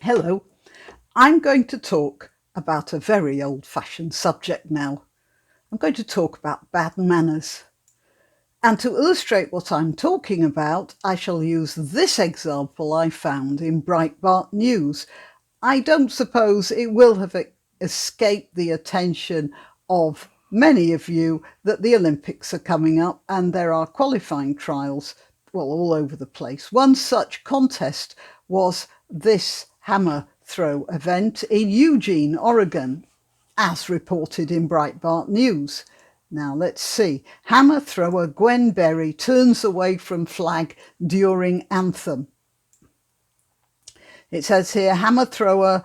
Hello, I'm going to talk about a very old-fashioned subject now. I'm going to talk about bad manners. And to illustrate what I'm talking about, I shall use this example I found in Breitbart News. I don't suppose it will have escaped the attention of many of you that the Olympics are coming up and there are qualifying trials, all over the place. One such contest was this hammer throw event in Eugene, Oregon, as reported in Breitbart News. Now let's see. Hammer thrower Gwen turns away from flag during anthem. It says here, hammer thrower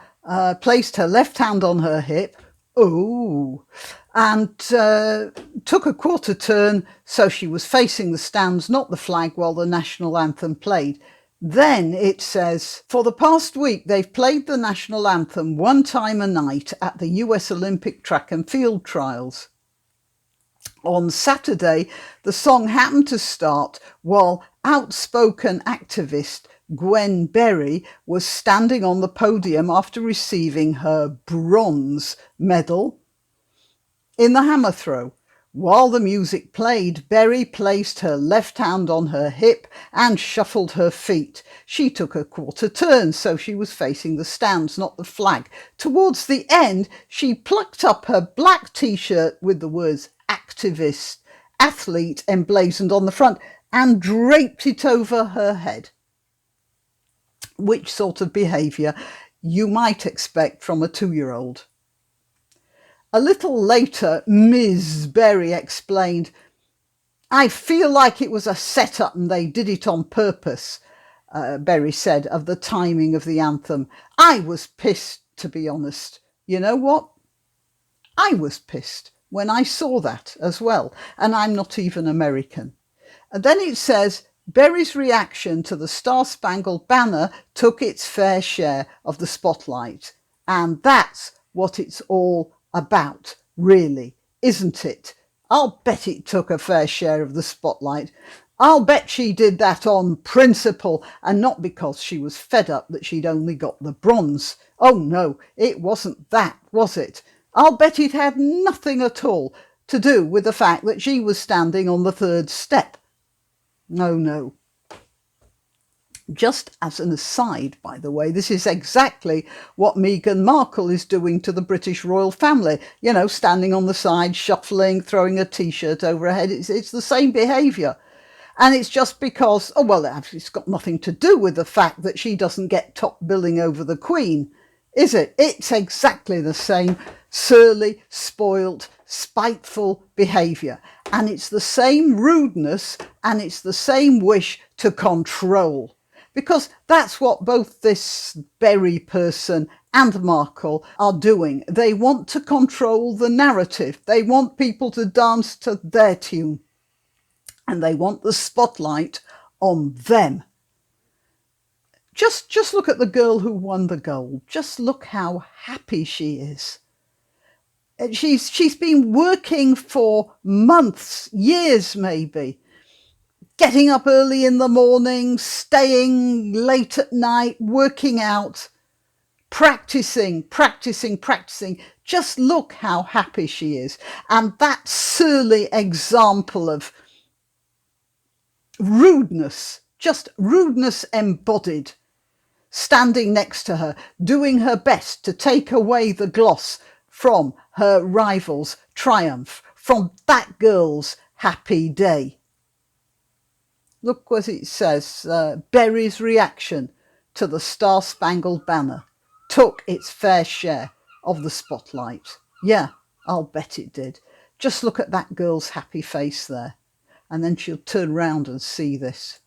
placed her left hand on her hip, and took a quarter turn so she was facing the stands, not the flag, while the national anthem played. Then it says, for the past week, they've played the national anthem one time a night at the US Olympic track and field trials. On Saturday, the song happened to start while outspoken activist Gwen was standing on the podium after receiving her bronze medal in the hammer throw. While the music played, Berry placed her left hand on her hip and shuffled her feet. She took a quarter turn, so she was facing the stands, not the flag. Towards the end, she plucked up her black t-shirt with the words activist, athlete emblazoned on the front and draped it over her head. Which sort of behaviour you might expect from a 2-year-old. A little later, Ms. Berry explained, I feel like it was a setup and they did it on purpose, Berry said of the timing of the anthem. I was pissed, to be honest. You know what? I was pissed when I saw that as well, and I'm not even American. And then it says, Berry's reaction to the Star-Spangled Banner took its fair share of the spotlight. And that's what it's all about, really, isn't it? I'll bet it took a fair share of the spotlight. I'll bet she did that on principle and not because she was fed up that she'd only got the bronze. Oh no, it wasn't that, was it? I'll bet it had nothing at all to do with the fact that she was standing on the third step. No. Just as an aside, by the way, this is exactly what Meghan Markle is doing to the British royal family. You know, standing on the side, shuffling, throwing a t-shirt over her head. It's the same behaviour. And it's just because, it's got nothing to do with the fact that she doesn't get top billing over the Queen, is it? It's exactly the same surly, spoilt, spiteful behaviour. And it's the same rudeness and it's the same wish to control. Because that's what both this Berry person and Markle are doing. They want to control the narrative. They want people to dance to their tune. And they want the spotlight on them. Just look at the girl who won the gold. Just look how happy she is. She's been working for months, years maybe. Getting up early in the morning, staying late at night, working out, practicing. Just look how happy she is. And that surly example of rudeness, just rudeness embodied, standing next to her, doing her best to take away the gloss from her rival's triumph, from that girl's happy day. Look what it says, Berry's reaction to the Star-Spangled Banner took its fair share of the spotlight. Yeah, I'll bet it did. Just look at that girl's happy face there. And then she'll turn round and see this.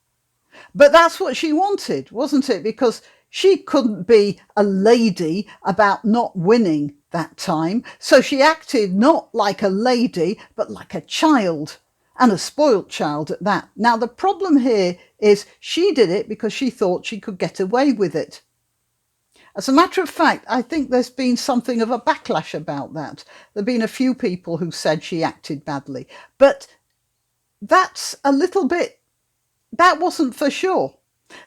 But that's what she wanted, wasn't it? Because she couldn't be a lady about not winning that time. So she acted not like a lady, but like a child. And a spoilt child at that. Now, the problem here is she did it because she thought she could get away with it. As a matter of fact, I think there's been something of a backlash about that. There have been a few people who said she acted badly. But that's a little bit, that wasn't for sure.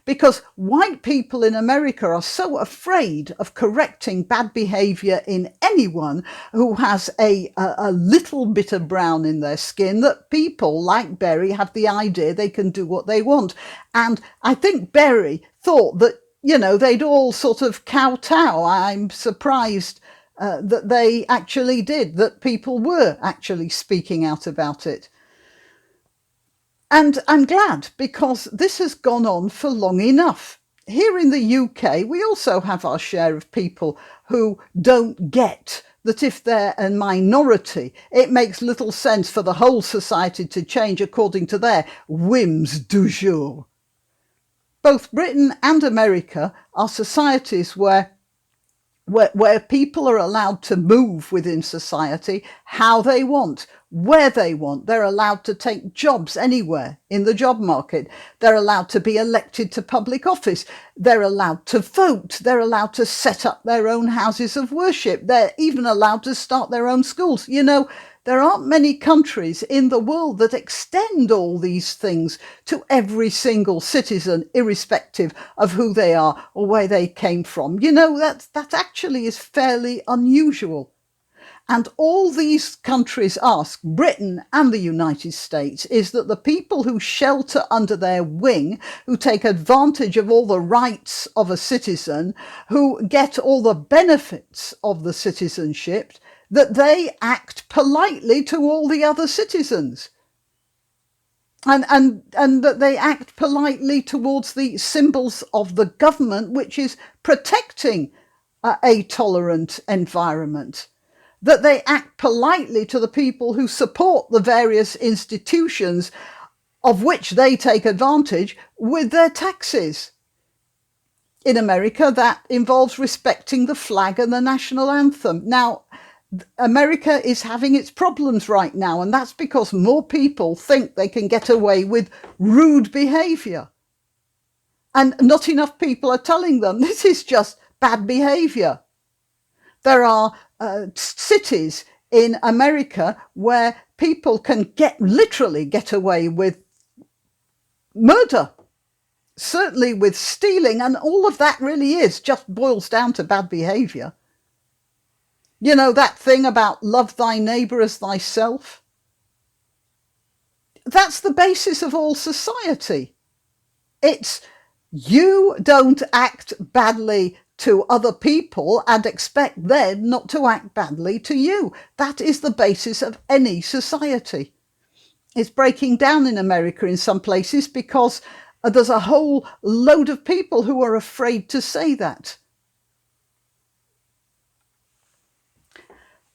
because white people in America are so afraid of correcting bad behaviour in anyone who has a little bit of brown in their skin that people like Berry have the idea they can do what they want. And I think Berry thought that, you know, they'd all sort of kowtow. I'm surprised that they actually did, that people were actually speaking out about it. And I'm glad, because this has gone on for long enough. Here in the UK, we also have our share of people who don't get that if they're a minority, it makes little sense for the whole society to change according to their whims du jour. Both Britain and America are societies where people are allowed to move within society how they want, where they want. They're allowed to take jobs anywhere in the job market. They're allowed to be elected to public office. They're allowed to vote. They're allowed to set up their own houses of worship. They're even allowed to start their own schools. You know, there aren't many countries in the world that extend all these things to every single citizen, irrespective of who they are or where they came from. You know, that actually is fairly unusual. And all these countries ask, Britain and the United States, is that the people who shelter under their wing, who take advantage of all the rights of a citizen, who get all the benefits of the citizenship, that they act politely to all the other citizens. And that they act politely towards the symbols of the government, which is protecting a tolerant environment. That they act politely to the people who support the various institutions of which they take advantage with their taxes. In America, that involves respecting the flag and the national anthem. Now, America is having its problems right now, and that's because more people think they can get away with rude behaviour. And not enough people are telling them this is just bad behaviour. There are cities in America where people can literally get away with murder, certainly with stealing, and all of that really just boils down to bad behaviour. You know, that thing about love thy neighbour as thyself? That's the basis of all society. It's you don't act badly to other people and expect them not to act badly to you. That is the basis of any society. It's breaking down in America in some places because there's a whole load of people who are afraid to say that.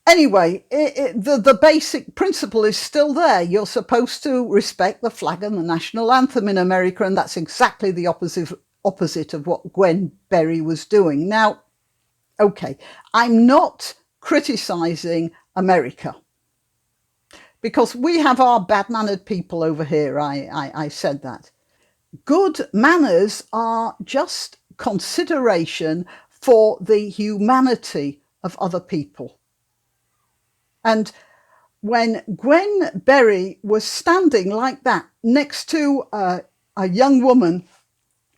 Anyway, the basic principle is still there. You're supposed to respect the flag and the national anthem in America, and that's exactly the opposite of what Gwen Berry was doing. Now, okay, I'm not criticising America because we have our bad-mannered people over here. I said that. Good manners are just consideration for the humanity of other people. And when Gwen Berry was standing like that next to a young woman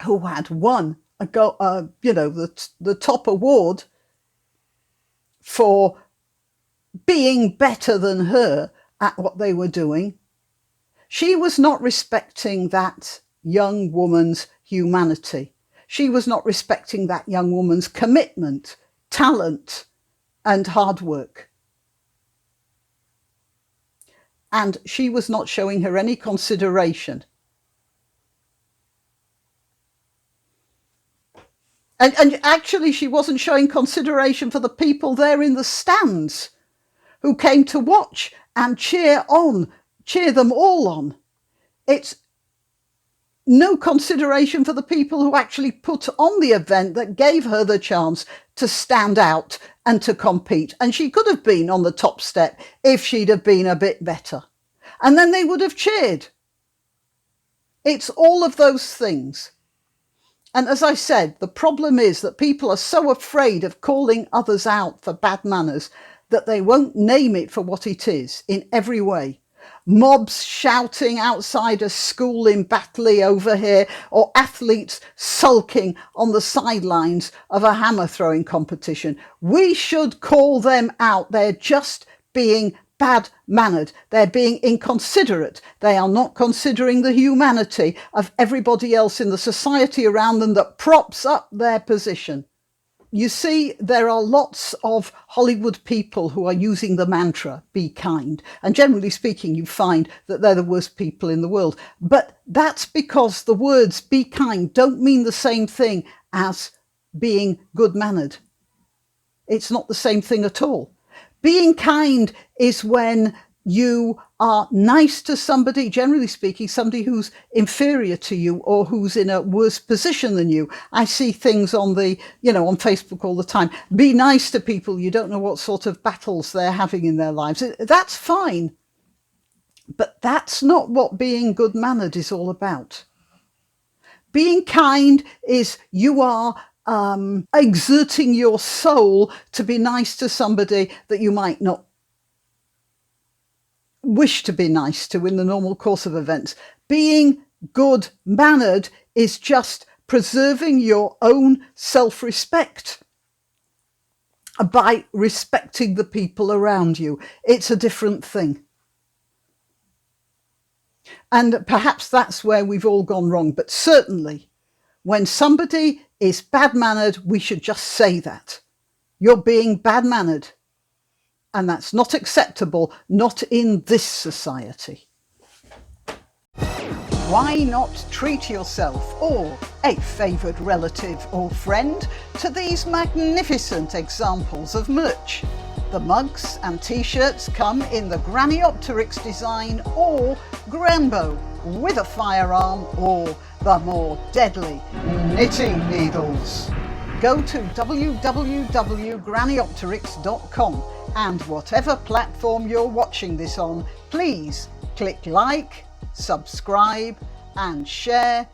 who had won the top award for being better than her at what they were doing, she was not respecting that young woman's humanity. She was not respecting that young woman's commitment, talent, and hard work. And she was not showing her any consideration. And actually, she wasn't showing consideration for the people there in the stands who came to watch and cheer them all on. It's no consideration for the people who actually put on the event that gave her the chance to stand out and to compete. And she could have been on the top step if she'd have been a bit better. And then they would have cheered. It's all of those things. And as I said, the problem is that people are so afraid of calling others out for bad manners that they won't name it for what it is in every way. mobs shouting outside a school in Batley over here, or athletes sulking on the sidelines of a hammer throwing competition. We should call them out. They're just being bad-mannered. They're being inconsiderate. They are not considering the humanity of everybody else in the society around them that props up their position. You see, there are lots of Hollywood people who are using the mantra, be kind. And generally speaking, you find that they're the worst people in the world. But that's because the words be kind don't mean the same thing as being good-mannered. It's not the same thing at all. Being kind is when you are nice to somebody, generally speaking, somebody who's inferior to you or who's in a worse position than you. I see things on on Facebook all the time. Be nice to people. You don't know what sort of battles they're having in their lives. That's fine. But that's not what being good-mannered is all about. Being kind is you are exerting your soul to be nice to somebody that you might not wish to be nice to in the normal course of events. Being good-mannered is just preserving your own self-respect by respecting the people around you. It's a different thing. And perhaps that's where we've all gone wrong. But certainly, when somebody is bad-mannered, we should just say that. You're being bad-mannered. And that's not acceptable, not in this society. Why not treat yourself or a favoured relative or friend to these magnificent examples of merch? The mugs and t-shirts come in the Graniopteryx design or Granbo with a firearm or the more deadly knitting needles. Go to www.graniopteryx.com and whatever platform you're watching this on, please click like, subscribe and share.